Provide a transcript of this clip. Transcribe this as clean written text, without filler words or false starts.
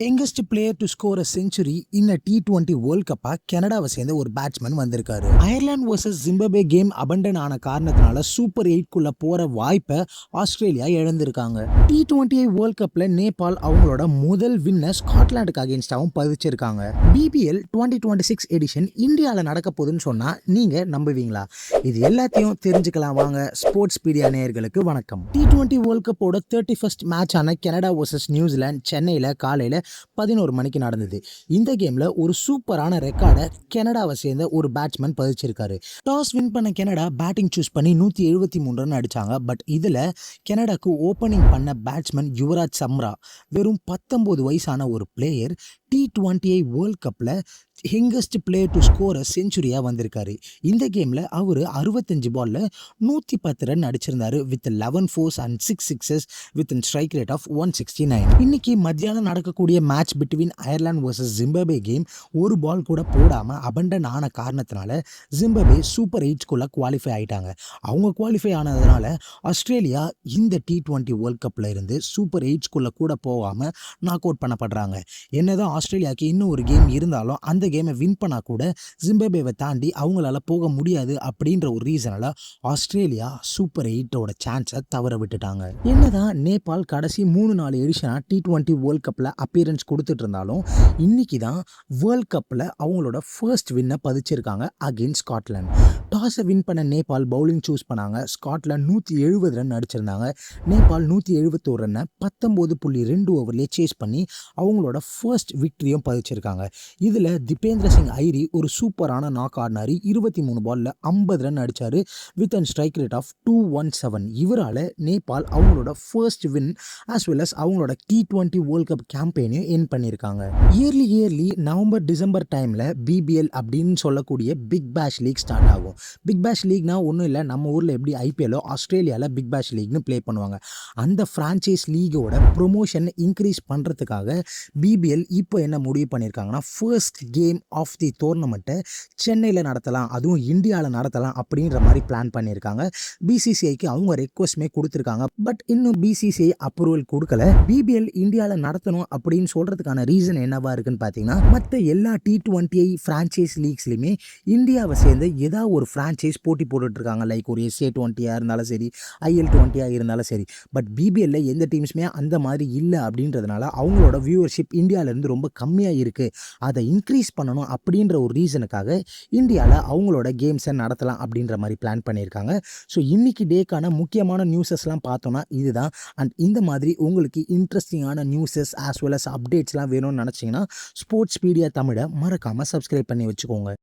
Youngest player to score a century in T20 world கப்பா கனடாவை சேர்ந்த ஒரு பேட்ஸ்மேன் வந்திருக்காரு. Ireland versus Zimbabwe game abandon ஆன காரணத்தினால சூப்பர் 8க்குள்ள போற வாய்ப்பை ஆஸ்திரேலியா இழந்திருக்காங்க. T20 வேர்ல்ட் கப்ல நேபாள் அவங்களோட முதல் வின்னர் ஸ்காட்லாண்டுக்கு அகேன்ஸ்டாவும் பதிச்சிருக்காங்க. BBL 2026 எடிஷன் இந்தியாவில் நடக்க போகுதுன்னு சொன்னா நீங்க நம்புவீங்களா? இது எல்லாத்தையும் தெரிஞ்சுக்கலாம் வாங்க. ஸ்போர்ட்ஸ் பீடியா நேயர்களுக்கு வணக்கம். T20 வேர்ல்ட் கப்போட 31st மேட்சான கனடா வர்சஸ் நியூசிலாந்து சென்னையில் காலையில் 11 மணிக்கு நடந்தது. இந்த கேம்ல ஒரு சூப்பரான ரெக்கார்டை கனடாவை சேர்ந்த ஒரு பேட்ஸ்மேன் பதிச்சிருக்காரு. டாஸ் வின் பண்ண கனடா பேட்டிங் சூஸ் பண்ணி 173 ரன் அடிச்சாங்க. பட் இதுல கனடாக்கு ஓப்பனிங் பண்ண பேட்ஸ்மேன் யுவராஜ் சம்ரா வெறும் 19 வயசான ஒரு பிளேயர் T20 வேர்ல்ட் கப்ல youngest player to score a செஞ்சுரியா வந்திருக்காரு. இந்த கேம்ல அவர் 65 பால்ல 110 ரன் அடிச்சிருந்தாரு with 11 fours and 6 sixes with strike rate of 169. இன்னைக்கு மத்தியானம் நடக்கக்கூடிய match between Ireland versus Zimbabwe game ஒரு பால் கூட போடாம அபண்டன் ஆன காரணத்தினால ஜிம்பாப்வே சூப்பர் 8க்குள்ள குவாலிஃபை ஆயிட்டாங்க. அவங்க குவாலிஃபை ஆனதுனால ஆஸ்திரேலியா இந்த T20 வேர்ல்ட் கப்ல இருந்து சூப்பர் 8க்குள்ள கூட போகாம நாக் அவுட் பண்ணப்படுறாங்க. என்னதான் ஆஸ்திரேலியாவுக்கு இன்னும் ஒரு கேம் இருந்தாலும் அந்த கேமை வின் பண்ணா கூட ஜிம்பாப்வேவை தாண்டி அவங்களால போக முடியாது அப்படின்ற ஒரு ரீசனால ஆஸ்திரேலியா சூப்பர் 8ஓட சான்ஸை தவற விட்டுட்டாங்க. என்னதான் நேபாள் கடைசி 3-4 எடிஷனா T20 வேர்ல்ட் கப்ல அப்பியரன்ஸ் கொடுத்துட்டு இருந்தாலும் இன்னைக்கு தான் வேர்ல்ட் கப்ல அவங்களோட ஃபர்ஸ்ட் வின்னை பதிச்சிருக்காங்க அகெயின்ஸ்ட் ஸ்காட்லாந்து. டாஸை வின் பண்ண நேபாள் பவுலிங் சூஸ் பண்ணாங்க. ஸ்காட்லாந்து 170 ரன் அடிச்சிருந்தாங்க. நேபாள் 171 ரன்னை 19.2 ஓவர்லேயே சேஸ் பண்ணி அவங்களோட ஃபர்ஸ்ட் விக்டரியும் பதிச்சிருக்காங்க. இதில் திபேந்திர சிங் ஐரி ஒரு சூப்பரான நாக் ஆடினாரு. 23 பால்ல 50 ரன் அடிச்சாரு with and strike rate of 217. இவரால் நேபாள் அவங்களோட first win as well as அவங்களோட T20 வேர்ல்ட் கப் கேம்பெயினையும் என் பண்ணியிருக்காங்க. இயர்லி நவம்பர் டிசம்பர் டைமில் BBL அப்படின்னு சொல்லக்கூடிய பிக் பேஷ் லீக் ஸ்டார்ட் ஆகும். பிக் பேஷ் லீக்னா ஒன்றும் இல்லை, நம்ம ஊரில் எப்படி IPLோ ஆஸ்திரேலியாவில் பிக் பேஷ் லீக்னு ப்ளே பண்ணுவாங்க. அந்த ஃப்ரான்ச்சைஸ் லீகோட ப்ரொமோஷன் இன்க்ரீஸ் பண்ணுறதுக்காக BBL இப்போ என்ன முடிவு பண்ணியிருக்காங்கன்னா ஃபர்ஸ்ட் கேம் ஆஃப் தி டோர்னமெண்ட்டை சென்னையில் நடத்தலாம், அதுவும் இந்தியாவில் நடத்தலாம் அப்படின்ற மாதிரி பிளான் பண்ணியிருக்காங்க. BCCIக்கு அவங்க ரெக்வஸ்ட்மே கொடுத்துருக்காங்க. பட் இன்னும் BCCI அப்ரூவல் கொடுக்கல. BBL இந்தியாவில் நடத்தணும் அப்படின்னு சொல்கிறதுக்கான ரீசன் என்னவா இருக்குன்னு பார்த்தீங்கன்னா மற்ற எல்லா T20 ஃப்ரான்ச்சைஸ் லீக்ஸ்லையுமே இந்தியாவை சேர்ந்து ஏதாவது ஒரு ஃப்ரான்ச்சைஸ் போட்டி போட்டுட்ருக்காங்க. லைக் ஒரு SA20 இருந்தாலும் சரி, IL20 இருந்தாலும் சரி. பட் BBLல எந்த டீம்ஸுமே அந்த மாதிரி இல்லை அப்படின்றதுனால அவங்களோட வியூவர்ஷிப் இந்தியாவிலேருந்து ரொம்ப கம்மியாக இருக்குது. அதை இன்க்ரீஸ் பண்ணணும் அப்படின்ற ஒரு ரீசனுக்காக இந்தியாவில் அவங்களோட கேம்ஸை நடத்தலாம் அப்படின்ற மாதிரி பிளான் பண்ணியிருக்காங்க. ஸோ இன்னைக்கு டேக்கான முக்கியமான நியூஸஸ்லாம் பார்த்தோன்னா இதுதான். அண்ட் இந்த மாதிரி உங்களுக்கு இன்ட்ரெஸ்டிங்கான நியூஸஸ் ஆஸ் வெல் அஸ் அப்டேட்ஸ்லாம் வேணும்னு நினச்சிங்கன்னா ஸ்போர்ட்ஸ் பீடியா தமிழை மறக்காமல் சப்ஸ்கிரைப் பண்ணி வச்சுக்கோங்க.